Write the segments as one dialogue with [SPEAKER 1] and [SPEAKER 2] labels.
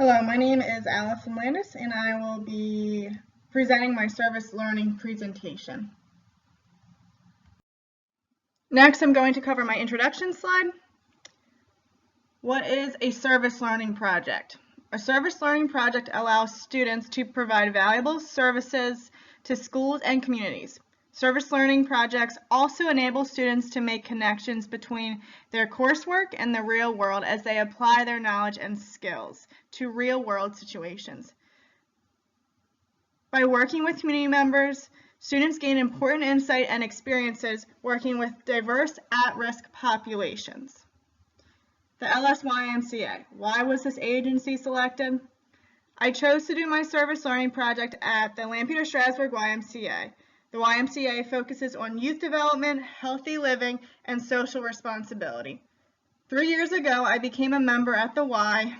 [SPEAKER 1] Hello, my name is Allison Landis, and I will be presenting my service learning presentation. Next, I'm going to cover my introduction slide. What is a service learning project? A service learning project allows students to provide valuable services to schools and communities. Service learning projects also enable students to make connections between their coursework and the real world as they apply their knowledge and skills to real-world situations. By working with community members, students gain important insight and experiences working with diverse at-risk populations. The LSYMCA. Why was this agency selected? I chose to do my service learning project at the Lampeter Strasburg YMCA. The YMCA focuses on youth development, healthy living, and social responsibility. 3 years ago, I became a member at the Y.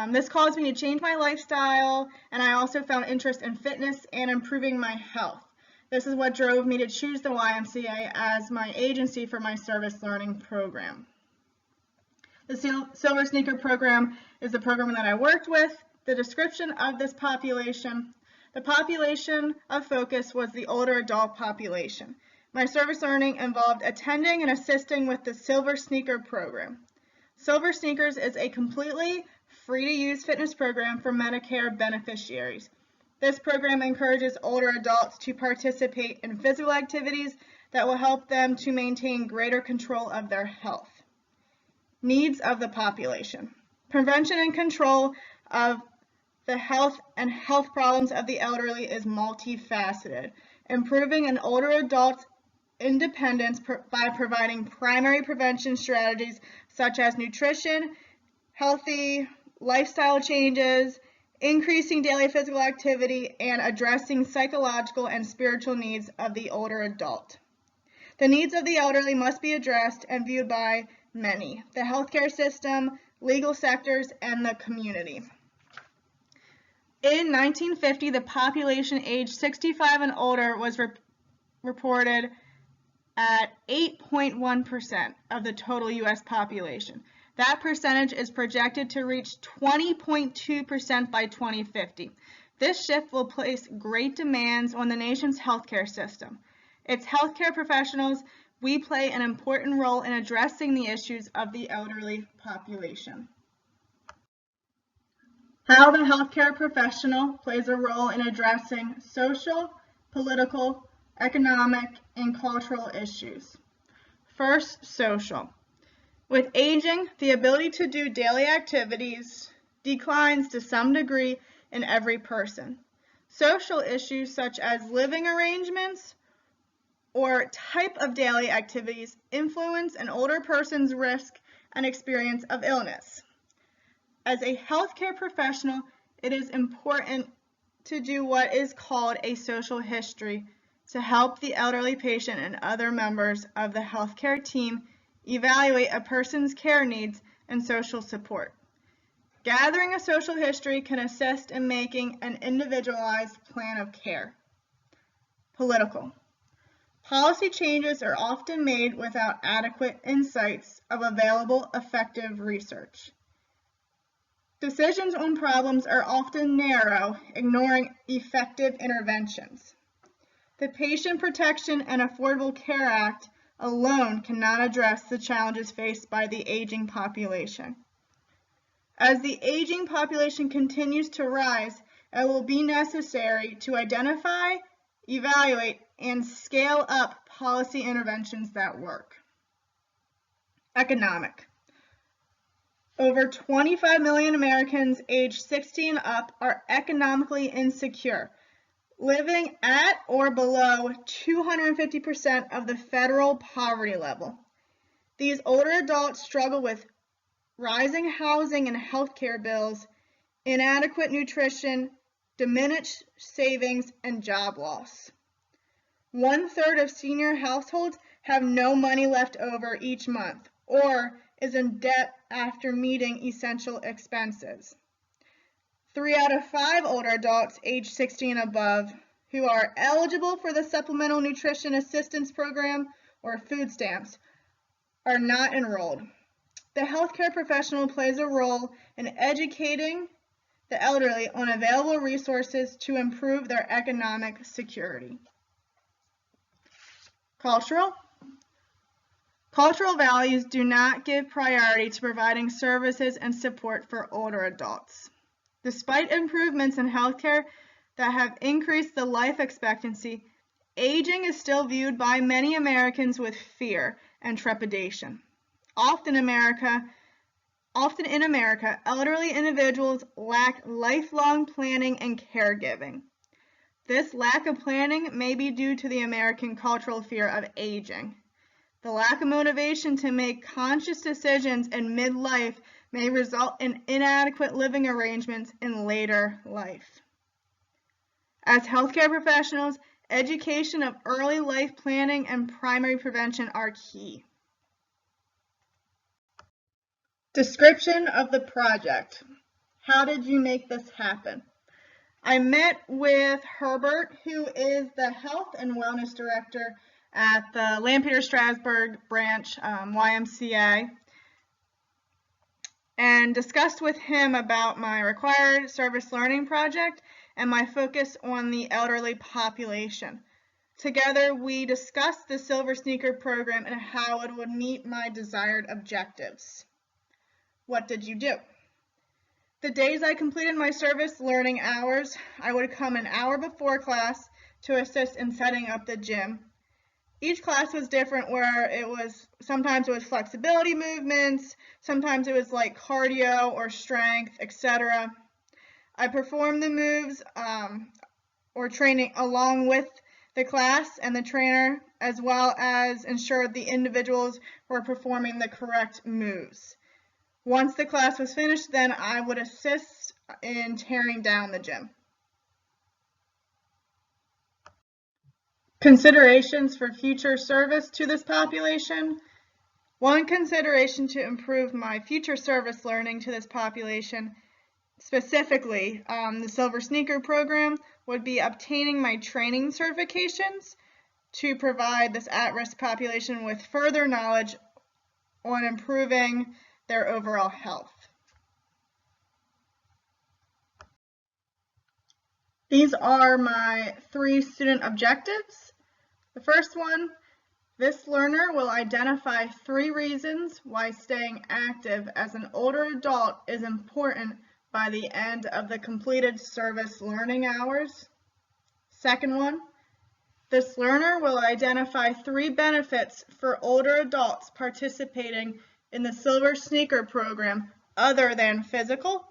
[SPEAKER 1] This caused me to change my lifestyle, and I also found interest in fitness and improving my health. This is what drove me to choose the YMCA as my agency for my service learning program. The Silver Sneaker program is the program that I worked with. The description of this population: the population of focus was the older adult population. My service learning involved attending and assisting with the Silver Sneaker program. Silver Sneakers is a completely free-to-use fitness program for Medicare beneficiaries. This program encourages older adults to participate in physical activities that will help them to maintain greater control of their health. Needs of the population. Prevention and control of the health and health problems of the elderly is multifaceted. Improving an older adult's independence by providing primary prevention strategies such as nutrition, healthy lifestyle changes, increasing daily physical activity, and addressing psychological and spiritual needs of the older adult. The needs of the elderly must be addressed and viewed by many: the healthcare system, legal sectors, and the community. In 1950, the population aged 65 and older was reported at 8.1% of the total U.S. population. That percentage is projected to reach 20.2% by 2050. This shift will place great demands on the nation's healthcare system. Its healthcare professionals, we play an important role in addressing the issues of the elderly population. How the healthcare professional plays a role in addressing social, political, economic, and cultural issues. First, social. With aging, the ability to do daily activities declines to some degree in every person. Social issues such as living arrangements or type of daily activities influence an older person's risk and experience of illness. As a healthcare professional, it is important to do what is called a social history to help the elderly patient and other members of the healthcare team evaluate a person's care needs and social support. Gathering a social history can assist in making an individualized plan of care. Political. Policy changes are often made without adequate insights of available effective research. Decisions on problems are often narrow, ignoring effective interventions. The Patient Protection and Affordable Care Act alone cannot address the challenges faced by the aging population. As the aging population continues to rise, it will be necessary to identify, evaluate, and scale up policy interventions that work. Economic. Over 25 million Americans aged 60 and up are economically insecure, living at or below 250% of the federal poverty level. These older adults struggle with rising housing and healthcare bills, inadequate nutrition, diminished savings, and job loss. 1/3 of senior households have no money left over each month or is in debt after meeting essential expenses. 3 out of 5 older adults age 60 and above who are eligible for the Supplemental Nutrition Assistance Program or food stamps are not enrolled. The healthcare professional plays a role in educating the elderly on available resources to improve their economic security. Cultural. Cultural values do not give priority to providing services and support for older adults. Despite improvements in healthcare that have increased the life expectancy, aging is still viewed by many Americans with fear and trepidation. Often in America, elderly individuals lack lifelong planning and caregiving. This lack of planning may be due to the American cultural fear of aging. The lack of motivation to make conscious decisions in midlife may result in inadequate living arrangements in later life. As healthcare professionals, education of early life planning and primary prevention are key. Description of the project. How did you make this happen? I met with Herbert, who is the Health and Wellness Director at the Lampeter-Strasburg branch YMCA, and discussed with him about my required service learning project and my focus on the elderly population. Together, we discussed the Silver Sneaker program and how it would meet my desired objectives. What did you do? The days I completed my service learning hours, I would come an hour before class to assist in setting up the gym. Each class was different, where sometimes it was flexibility movements, sometimes it was like cardio or strength, etc. I performed the moves or training along with the class and the trainer, as well as ensured the individuals were performing the correct moves. Once the class was finished, then I would assist in tearing down the gym. Considerations for future service to this population. One consideration to improve my future service learning to this population, specifically the Silver Sneaker program, would be obtaining my training certifications to provide this at-risk population with further knowledge on improving their overall health. These are my 3 student objectives. The first one, this learner will identify 3 reasons why staying active as an older adult is important by the end of the completed service learning hours. Second one, this learner will identify 3 benefits for older adults participating in the Silver Sneaker program other than physical.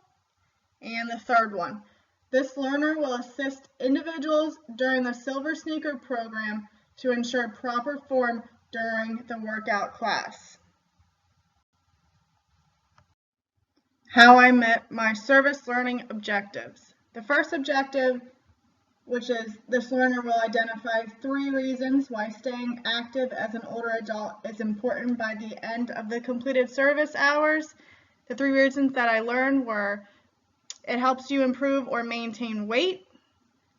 [SPEAKER 1] And the third one, this learner will assist individuals during the Silver Sneaker program to ensure proper form during the workout class. How I met my service learning objectives. The first objective, which is this learner will identify 3 reasons why staying active as an older adult is important by the end of the completed service hours. The 3 reasons that I learned were: it helps you improve or maintain weight.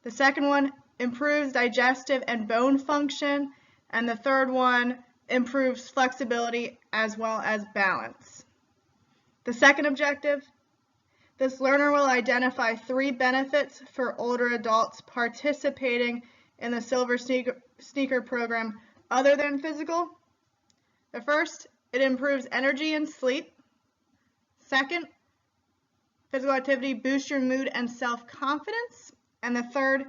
[SPEAKER 1] The second one, improves digestive and bone function. And the third one, improves flexibility as well as balance. The second objective, this learner will identify 3 benefits for older adults participating in the Silver Sneaker program other than physical. The first, it improves energy and sleep. Second, physical activity boosts your mood and self-confidence. And the third,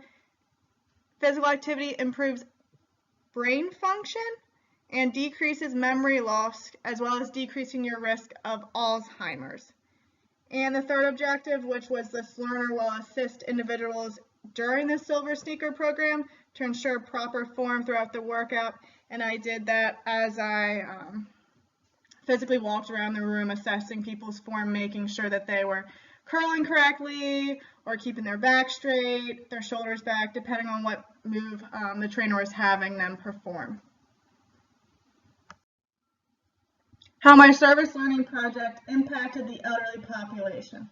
[SPEAKER 1] physical activity improves brain function and decreases memory loss, as well as decreasing your risk of Alzheimer's. And the third objective, which was this learner will assist individuals during the Silver Sneaker program to ensure proper form throughout the workout. And I did that as I physically walked around the room assessing people's form, making sure that they were curling correctly or keeping their back straight, their shoulders back, depending on what move the trainer was having them perform. How my service learning project impacted the elderly population.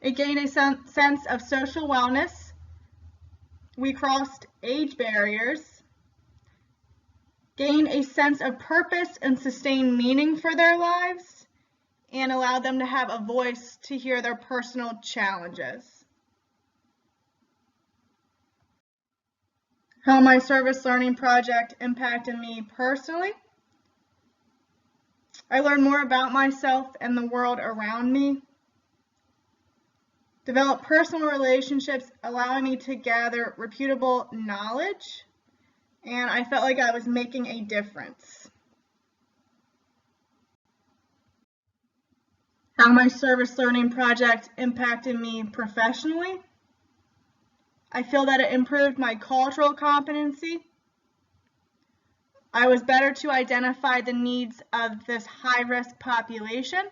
[SPEAKER 1] It gained a sense of social wellness. We crossed age barriers. gain a sense of purpose and sustain meaning for their lives, and allow them to have a voice to hear their personal challenges. How my service learning project impacted me personally. I learned more about myself and the world around me. Developed personal relationships, allowing me to gather reputable knowledge, and I felt like I was making a difference. How my service learning project impacted me professionally. I feel that it improved my cultural competency. I was better to identify the needs of this high-risk population.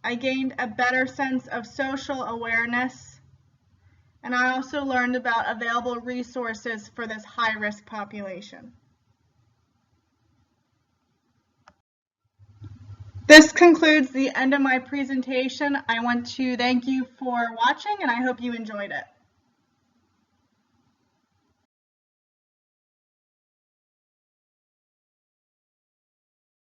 [SPEAKER 1] I gained a better sense of social awareness, and I also learned about available resources for this high-risk population. This concludes the end of my presentation. I want to thank you for watching, and I hope you enjoyed it.